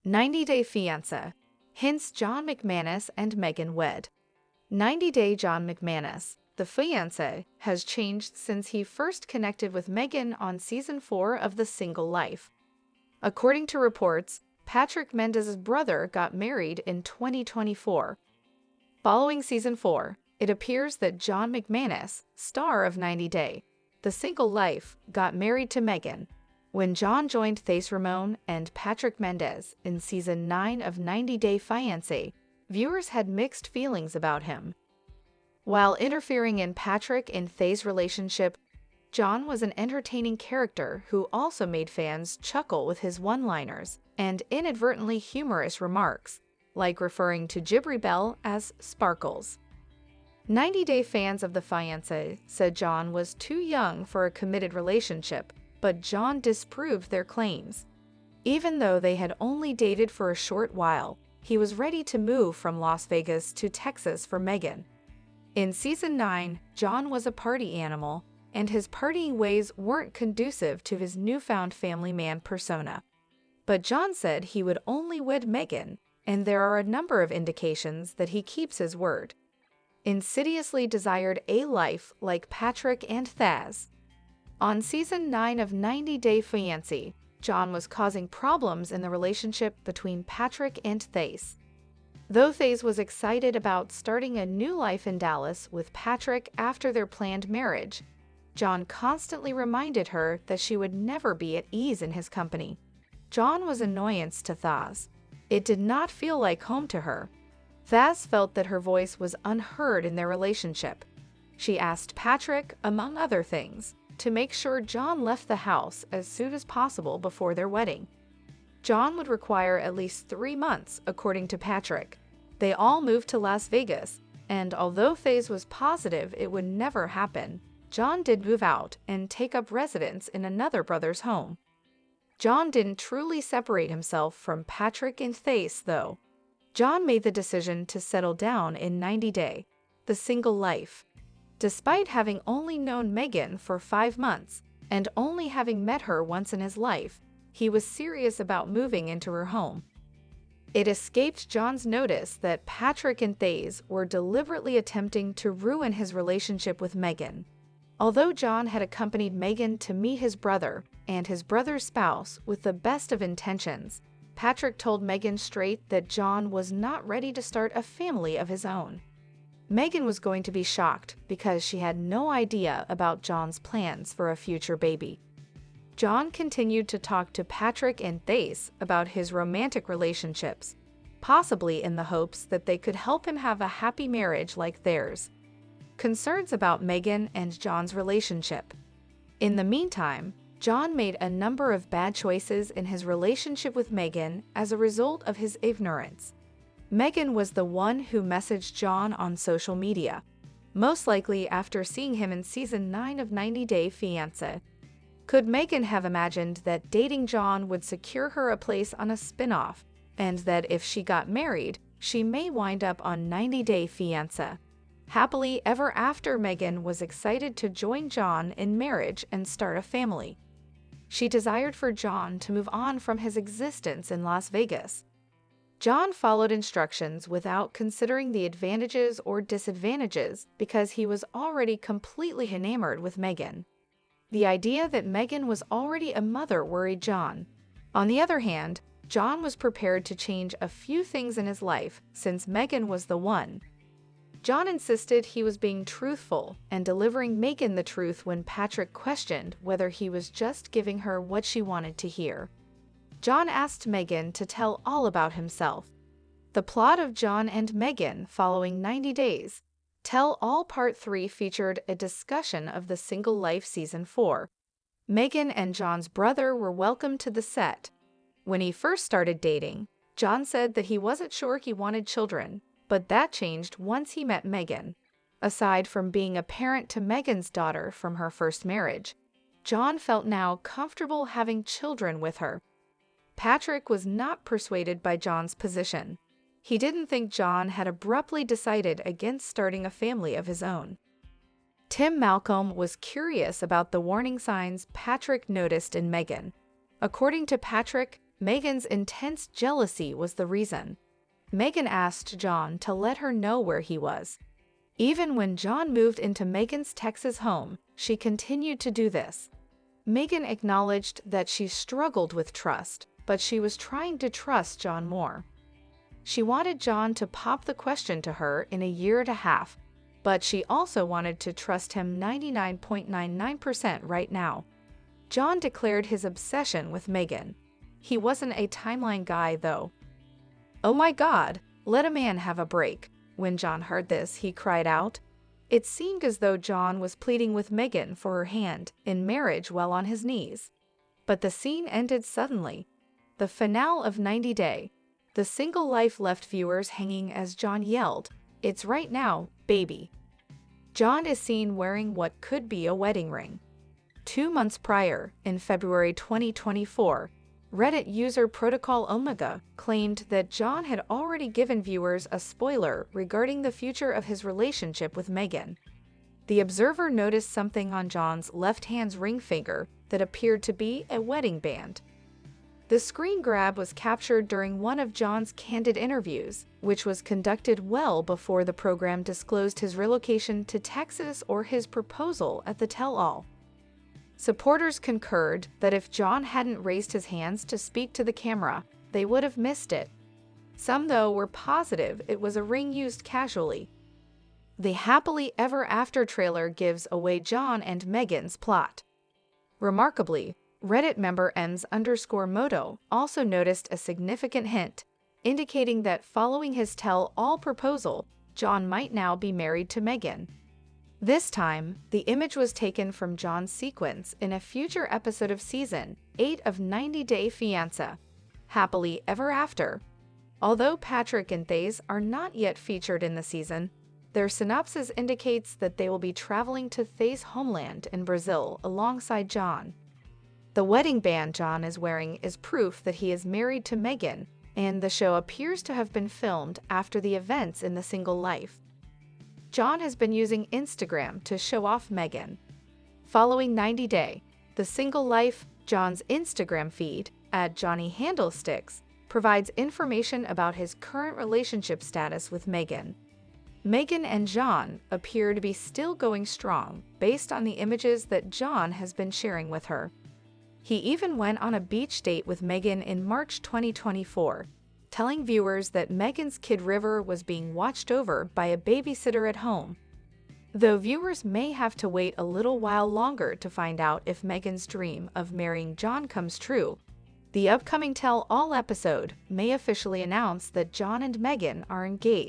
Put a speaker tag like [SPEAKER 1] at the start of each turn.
[SPEAKER 1] 90-Day Fiancé hints John McManus and Meghan wed. 90-Day John McManus, the fiancé, has changed since he first connected with Meghan on Season 4 of The Single Life. According to reports, Patrick Mendes's brother got married in 2024. Following Season 4, it appears that John McManus, star of 90-Day, The Single Life, got married to Meghan. When John joined Thaís Ramone and Patrick Mendes in Season 9 of 90-Day Fiancé, viewers had mixed feelings about him. While interfering in Patrick and Thaís' relationship, John was an entertaining character who also made fans chuckle with his one-liners and inadvertently humorous remarks, like referring to Jibri Bell as Sparkles. 90-Day fans of the fiancé said John was too young for a committed relationship, but John disproved their claims. Even though they had only dated for a short while, he was ready to move from Las Vegas to Texas for Meghan. In Season 9, John was a party animal, and his partying ways weren't conducive to his newfound family man persona. But John said he would only wed Meghan, and there are a number of indications that he keeps his word. Insidiously desired a life like Patrick and Thaz. On Season 9 of 90-Day Fiancé, John was causing problems in the relationship between Patrick and Thaís. Though Thaís was excited about starting a new life in Dallas with Patrick after their planned marriage, John constantly reminded her that she would never be at ease in his company. John was an annoyance to Thaz. It did not feel like home to her. Thaz felt that her voice was unheard in their relationship. She asked Patrick, among other things, to make sure John left the house as soon as possible before their wedding. John would require at least 3 months, according to Patrick. They all moved to Las Vegas, and although Thaís was positive it would never happen, John did move out and take up residence in another brother's home. John didn't truly separate himself from Patrick and Thaís, though. John made the decision to settle down in 90-Day, The Single Life. Despite having only known Meghan for 5 months and only having met her once in his life, he was serious about moving into her home. It escaped John's notice that Patrick and Thaís were deliberately attempting to ruin his relationship with Meghan. Although John had accompanied Meghan to meet his brother and his brother's spouse with the best of intentions, Patrick told Meghan straight that John was not ready to start a family of his own. Meghan was going to be shocked because she had no idea about John's plans for a future baby. John continued to talk to Patrick and Thaís about his romantic relationships, possibly in the hopes that they could help him have a happy marriage like theirs. Concerns about Meghan and John's relationship. In the meantime, John made a number of bad choices in his relationship with Meghan as a result of his ignorance. Meghan was the one who messaged John on social media, most likely after seeing him in Season 9 of 90-Day Fiancé. Could Meghan have imagined that dating John would secure her a place on a spin-off, and that if she got married, she may wind up on 90-Day Fiancé? Happily ever after, Meghan was excited to join John in marriage and start a family. She desired for John to move on from his existence in Las Vegas. John followed instructions without considering the advantages or disadvantages because he was already completely enamored with Meghan. The idea that Meghan was already a mother worried John. On the other hand, John was prepared to change a few things in his life since Meghan was the one. John insisted he was being truthful and delivering Meghan the truth when Patrick questioned whether he was just giving her what she wanted to hear. John asked Meghan to tell all about himself. The plot of John and Meghan following 90 Days. Tell All Part 3 featured a discussion of The Single Life Season 4. Meghan and John's brother were welcomed to the set. When he first started dating, John said that he wasn't sure he wanted children, but that changed once he met Meghan. Aside from being a parent to Meghan's daughter from her first marriage, John felt now comfortable having children with her. Patrick was not persuaded by John's position. He didn't think John had abruptly decided against starting a family of his own. Tim Malcolm was curious about the warning signs Patrick noticed in Meghan. According to Patrick, Meghan's intense jealousy was the reason. Meghan asked John to let her know where he was. Even when John moved into Meghan's Texas home, she continued to do this. Meghan acknowledged that she struggled with trust, but she was trying to trust John more. She wanted John to pop the question to her in a year and a half, but she also wanted to trust him 99.99% right now. John declared his obsession with Meghan. He wasn't a timeline guy, though. "Oh my God, let a man have a break." When John heard this, he cried out. It seemed as though John was pleading with Meghan for her hand in marriage while on his knees. But the scene ended suddenly. The finale of 90 Day. The single life left viewers hanging as John yelled, "It's right now, baby." John is seen wearing what could be a wedding ring. 2 months prior, in February 2024, Reddit user Protocol Omega claimed that John had already given viewers a spoiler regarding the future of his relationship with Meghan. The Observer noticed something on John's left hand's ring finger that appeared to be a wedding band. The screen grab was captured during one of John's candid interviews, which was conducted well before the program disclosed his relocation to Texas or his proposal at the tell-all. Supporters concurred that if John hadn't raised his hands to speak to the camera, they would have missed it. Some, though, were positive it was a ring used casually. The Happily Ever After trailer gives away John and Meghan's plot. Remarkably, Reddit member ens_moto also noticed a significant hint, indicating that following his tell-all proposal, John might now be married to Meghan. This time, the image was taken from John's sequence in a future episode of Season 8 of 90 Day Fiancé, Happily Ever After. Although Patrick and Thais are not yet featured in the season, their synopsis indicates that they will be traveling to Thais' homeland in Brazil alongside John. The wedding band John is wearing is proof that he is married to Meghan, and the show appears to have been filmed after the events in the single life. John has been using Instagram to show off Meghan. Following 90 Day, the single life, John's Instagram feed, @JohnnyHandlesticks, provides information about his current relationship status with Meghan. Meghan and John appear to be still going strong based on the images that John has been sharing with her. He even went on a beach date with Meghan in March 2024, telling viewers that Meghan's kid River was being watched over by a babysitter at home. Though viewers may have to wait a little while longer to find out if Meghan's dream of marrying John comes true, the upcoming Tell All episode may officially announce that John and Meghan are engaged.